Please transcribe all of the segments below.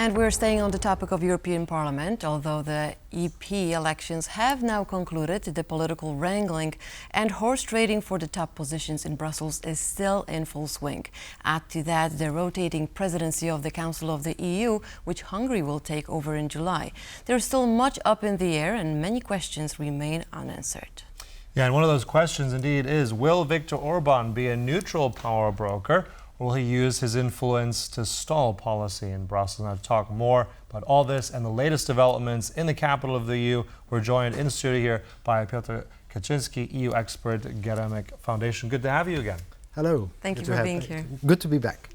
And we're staying on the topic of European Parliament. Although the EP elections have now concluded, the political wrangling and horse trading for the top positions in Brussels is still in full swing. Add to that the rotating presidency of the Council of the EU, which Hungary will take over in July. There's still much up in the air and many questions remain unanswered. Yeah, and one of those questions indeed is, will Viktor Orbán be a neutral power broker, or will he use his influence to stall policy in Brussels? Now, to talk more about all this and the latest developments in the capital of the EU, we're joined in studio here by Piotr Kaczyński, EU expert, Geremek Foundation. Good to have you again. Hello. Thank you for being here. Good to be back.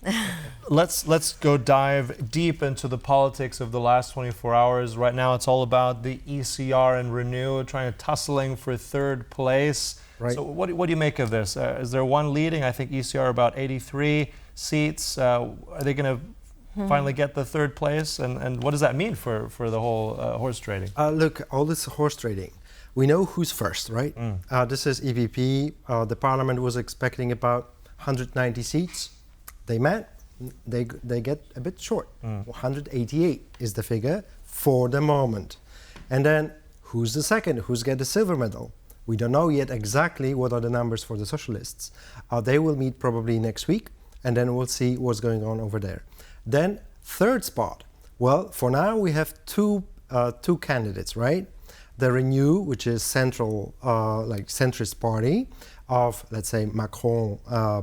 Let's go dive deep into the politics of the last 24 hours. Right now, it's all about the ECR and Renew tussling for third place. Right. So what do you make of this? Is there one leading? I think ECR about 83 seats. Are they going to finally get the third place? And what does that mean for the whole horse trading? Look, all this horse trading. We know who's first, right? This is EVP. The parliament was expecting about 190 seats. They met. They get a bit short. 188 is the figure for the moment. And then who's the second? Who's get the silver medal? We don't know yet exactly what are the numbers for the socialists. They will meet probably next week, and then we'll see what's going on over there. Then third spot. Well, for now we have two candidates, right? The Renew, which is central, like centrist party of, let's say, Macron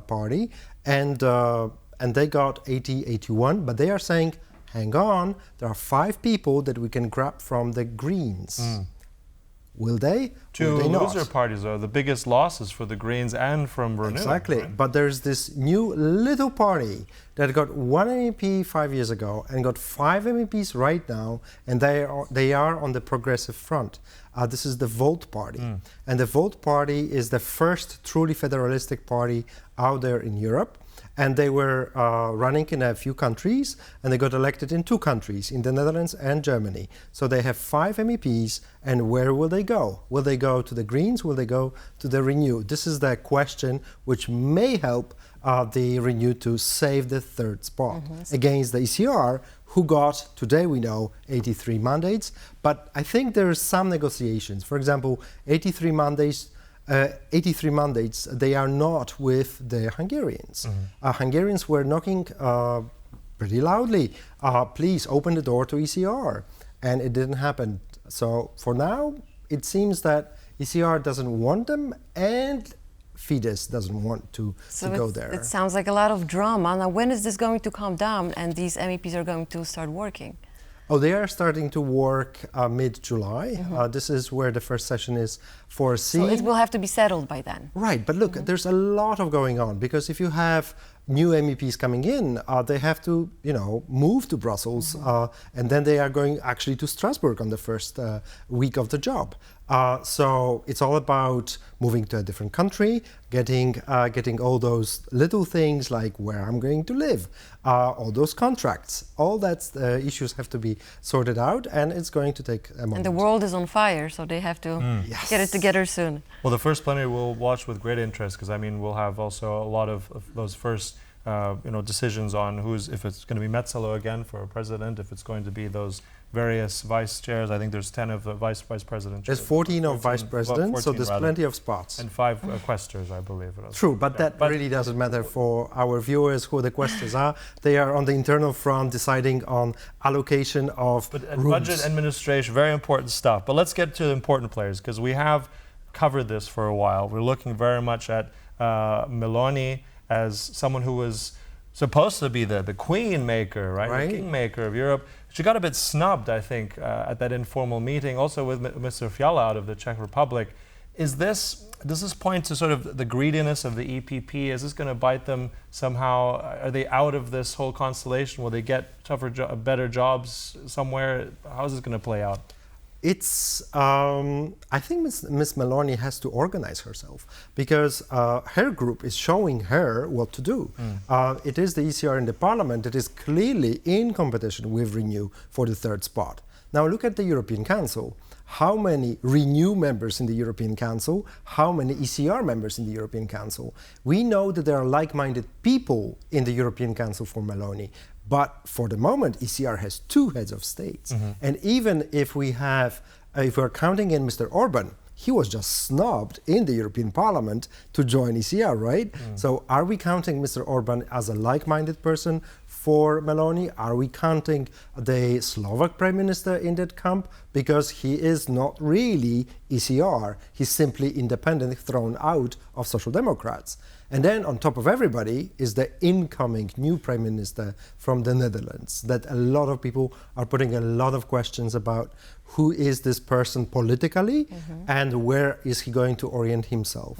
party, and they got 80, 81, but they are saying, hang on, there are 5 people that we can grab from the Greens. Will they? Two Will they not? loser parties are the biggest losses for the Greens and from Renew. Exactly, right? but there's this new little party that got 1 MEP 5 years ago and got 5 MEPs right now, and they are on the progressive front. This is the Volt Party, and the Volt Party is the first truly federalistic party out there in Europe. And they were running in a few countries, and they got elected in 2 countries, in the Netherlands and Germany. So they have 5 MEPs, and where will they go? Will they go to the Greens? Will they go to the Renew? This is the question which may help the Renew to save the third spot against the ECR, who got, today we know, 83 mandates. But I think there are some negotiations. For example, 83 mandates, they are not with the Hungarians. Hungarians were knocking pretty loudly, please open the door to ECR, and it didn't happen. So for now, it seems that ECR doesn't want them, and Fidesz doesn't want to go there. It sounds like a lot of drama. Now, when is this going to calm down and these MEPs are going to start working? Oh, they are starting to work mid-July. This is where the first session is foreseen. So it will have to be settled by then. Right, but look, there's a lot of going on, because if you have new MEPs coming in, they have to, move to Brussels, and then they are going actually to Strasbourg on the first week of the job. So it's all about moving to a different country, getting all those little things like where I'm going to live, all those contracts, all that issues have to be sorted out, and it's going to take a moment. And the world is on fire, so they have to get it together soon. Well, the first plenary we'll watch with great interest, because we'll have also a lot of those first decisions on if it's going to be Metzello again for a president, if it's going to be those various vice chairs. I think there's 10 of the vice president. There's 14 of vice presidents, so there's plenty of spots. And 5 questors, I believe. True, but that really doesn't matter for our viewers who the questors are. They are on the internal front deciding on allocation of rooms. Budget administration, very important stuff. But let's get to the important players, because we have covered this for a while. We're looking very much at Meloni as someone who was supposed to be the queen maker, right? The king maker of Europe. She got a bit snubbed, I think, at that informal meeting, also with Mr. Fiala out of the Czech Republic. Does this point to sort of the greediness of the EPP? Is this going to bite them somehow? Are they out of this whole constellation? Will they get better jobs somewhere? How is this going to play out? It's, I think Ms. Meloni has to organize herself, because her group is showing her what to do. It is the ECR in the parliament that is clearly in competition with Renew for the third spot. Now look at the European Council. How many Renew members in the European Council? How many ECR members in the European Council? We know that there are like-minded people in the European Council for Meloni, But for the moment, ECR has two heads of states. And even if we're counting in Mr. Orbán, he was just snubbed in the European Parliament to join ECR, right? So are we counting Mr. Orbán as a like-minded person for Meloni? Are we counting the Slovak Prime Minister in that camp? Because he is not really ECR. He's simply independent, thrown out of Social Democrats. And then on top of everybody is the incoming new Prime Minister from the Netherlands, that a lot of people are putting a lot of questions about who is this person politically and where is he going to orient himself.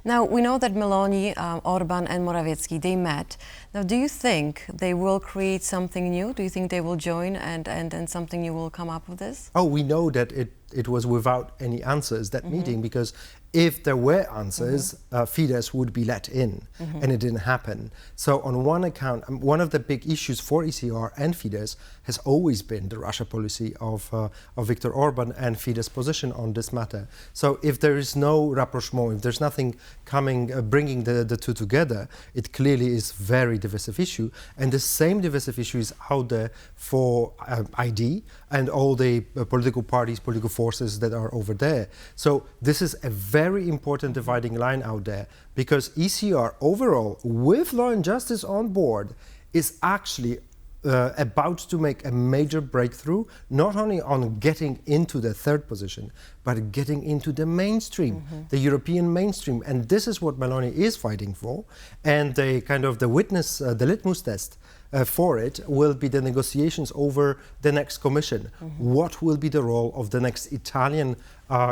Now, we know that Meloni, Orbán and Morawiecki, they met. Now, do you think they will create something new? Do you think they will join and something new will come up with this? Oh, we know that it was without any answers, that meeting, because if there were answers, Fidesz would be let in, and it didn't happen. So on one account, one of the big issues for ECR and Fidesz has always been the Russia policy of Viktor Orbán and Fidesz position on this matter. So if there is no rapprochement, if there's nothing coming, bringing the two together, it clearly is very divisive issue. And the same divisive issue is out there for ID and all the political parties, political forces that are over there. So this is a very important dividing line out there, because ECR overall, with Law and Justice on board, is actually about to make a major breakthrough, not only on getting into the third position, but getting into the mainstream, the European mainstream. And this is what Meloni is fighting for. And the kind of the litmus test for it will be the negotiations over the next commission. What will be the role of the next Italian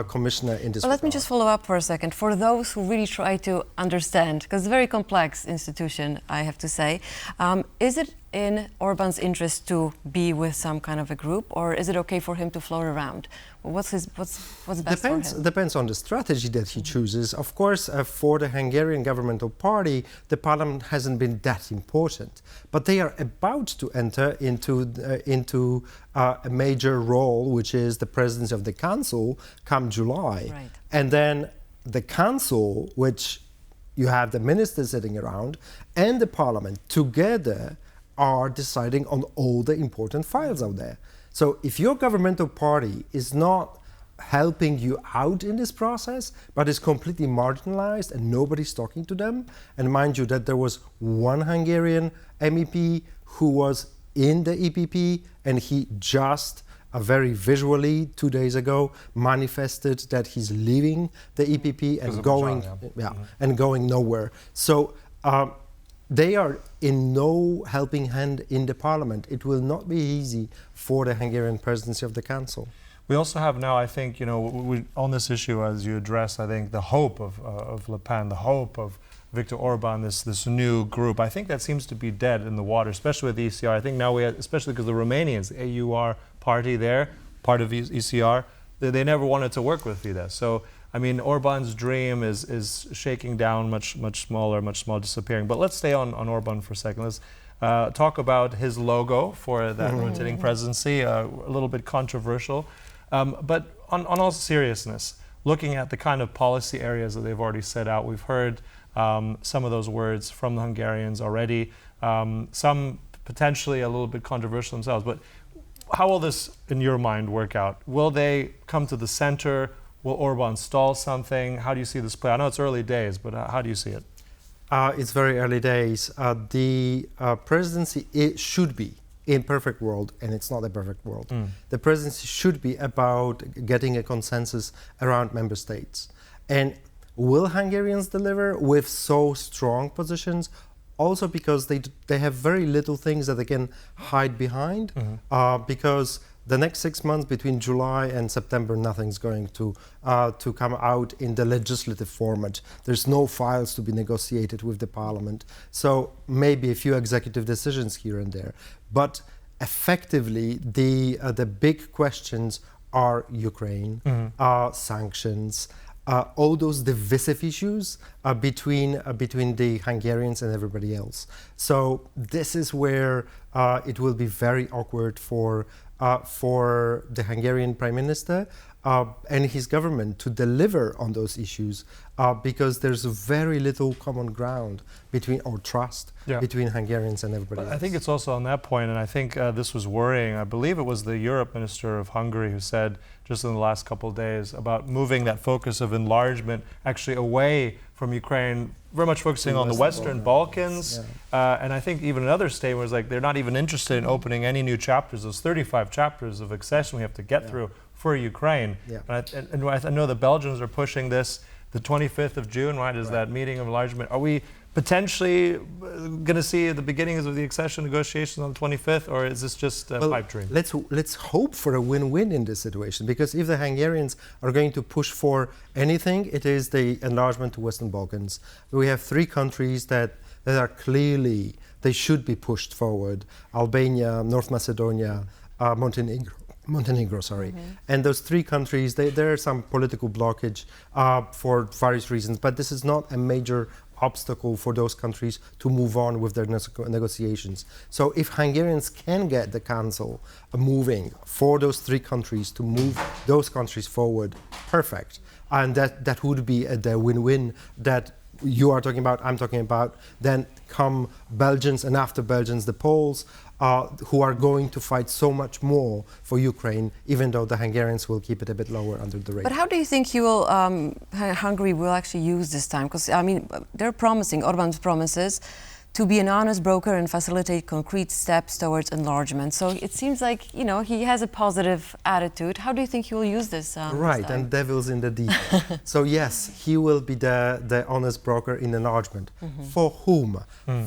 commissioner in this regard? Let me just follow up for a second. For those who really try to understand, because it's a very complex institution, I have to say, is it in Orbán's interest to be with some kind of a group, or is it okay for him to float around? What's best for him? Depends on the strategy that he chooses. Of course, for the Hungarian governmental party, the parliament hasn't been that important, but they are about to enter into a major role, which is the presidency of the council come July. Right. And then the council, which you have the ministers sitting around, and the parliament together are deciding on all the important files out there. So if your governmental party is not helping you out in this process, but is completely marginalized and nobody's talking to them, and mind you that there was one Hungarian MEP who was in the EPP, and he just very visually 2 days ago manifested that he's leaving the EPP and going, and going nowhere. So they are in no helping hand in the parliament. It will not be easy for the Hungarian presidency of the council. We also have now, I think, you know, on this issue, as you address, I think the hope of Le Pen, the hope of Viktor Orbán, this new group, I think that seems to be dead in the water, especially with the ECR. I think now especially because the Romanians, the AUR party there, part of ECR, they never wanted to work with Fidesz. So, I mean, Orbán's dream is shaking down, much smaller, disappearing. But let's stay on Orbán for a second. Let's talk about his logo for that rotating presidency, a little bit controversial. But on all seriousness, looking at the kind of policy areas that they've already set out, we've heard some of those words from the Hungarians already, some potentially a little bit controversial themselves. But how will this, in your mind, work out? Will they come to the center? Will Orbán stall something? How do you see this play? I know it's early days, but how do you see it? It's very early days. The presidency, it should be, in perfect world, and it's not a perfect world, the presidency should be about getting a consensus around member states. And will Hungarians deliver with so strong positions? Also because they have very little things that they can hide behind, because the next 6 months between July and September, nothing's going to come out in the legislative format. There's no files to be negotiated with the parliament. So maybe a few executive decisions here and there. But effectively, the big questions are Ukraine, sanctions, all those divisive issues between the Hungarians and everybody else. So this is where it will be very awkward for the Hungarian Prime Minister, and his government to deliver on those issues, because there's very little common ground between, or trust, between Hungarians and everybody else. I think it's also on that point, and I think this was worrying. I believe it was the Europe Minister of Hungary who said just in the last couple of days about moving that focus of enlargement actually away from Ukraine, very much focusing on the Western Balkans. And I think even another statement was like they're not even interested in opening any new chapters. Those 35 chapters of accession we have to get through for Ukraine. And I know the Belgians are pushing this. The 25th of June, right, is that meeting of enlargement. Are we potentially going to see the beginnings of the accession negotiations on the 25th, or is this just a pipe dream? Let's hope for a win-win in this situation, because if the Hungarians are going to push for anything, it is the enlargement to Western Balkans. We have 3 countries that are clearly, they should be pushed forward: Albania, North Macedonia, Montenegro, sorry. And those 3 countries, there is some political blockage for various reasons, but this is not a major obstacle for those countries to move on with their negotiations. So if Hungarians can get the council moving for those 3 countries to move those countries forward, perfect. And that would be the win-win that you are talking about, I'm talking about. Then come Belgians, and after Belgians, the Poles, who are going to fight so much more for Ukraine, even though the Hungarians will keep it a bit lower under the radar. But how do you think Hungary will actually use this time? Because, I mean, they're promising, Orbán's promises, to be an honest broker and facilitate concrete steps towards enlargement. So it seems like, you know, he has a positive attitude. How do you think he will use this? Right, and devil's in the detail. So yes, he will be the honest broker in enlargement. For whom?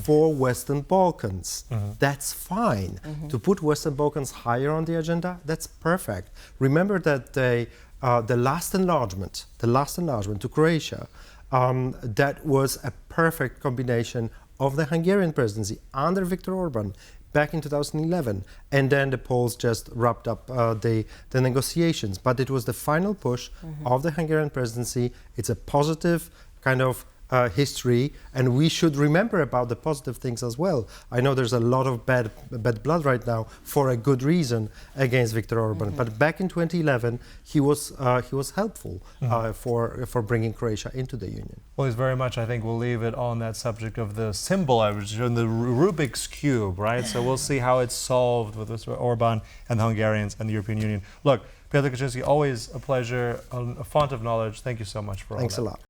For Western Balkans. That's fine. To put Western Balkans higher on the agenda, that's perfect. Remember that the last enlargement to Croatia, that was a perfect combination of the Hungarian presidency under Viktor Orbán back in 2011, and then the Poles just wrapped up the negotiations. But it was the final push of the Hungarian presidency. It's a positive kind of history, and we should remember about the positive things as well. I know there's a lot of bad blood right now for a good reason against Viktor Orbán, but back in 2011 he was helpful for bringing Croatia into the Union. Well, he's very much, I think we'll leave it on that subject of the symbol I was showing, the Rubik's Cube, right? So we'll see how it's solved with Orbán and the Hungarians and the European Union. Look, Piotr Kaczyński, always a pleasure, a font of knowledge. Thank you so much for all that. Thanks a lot.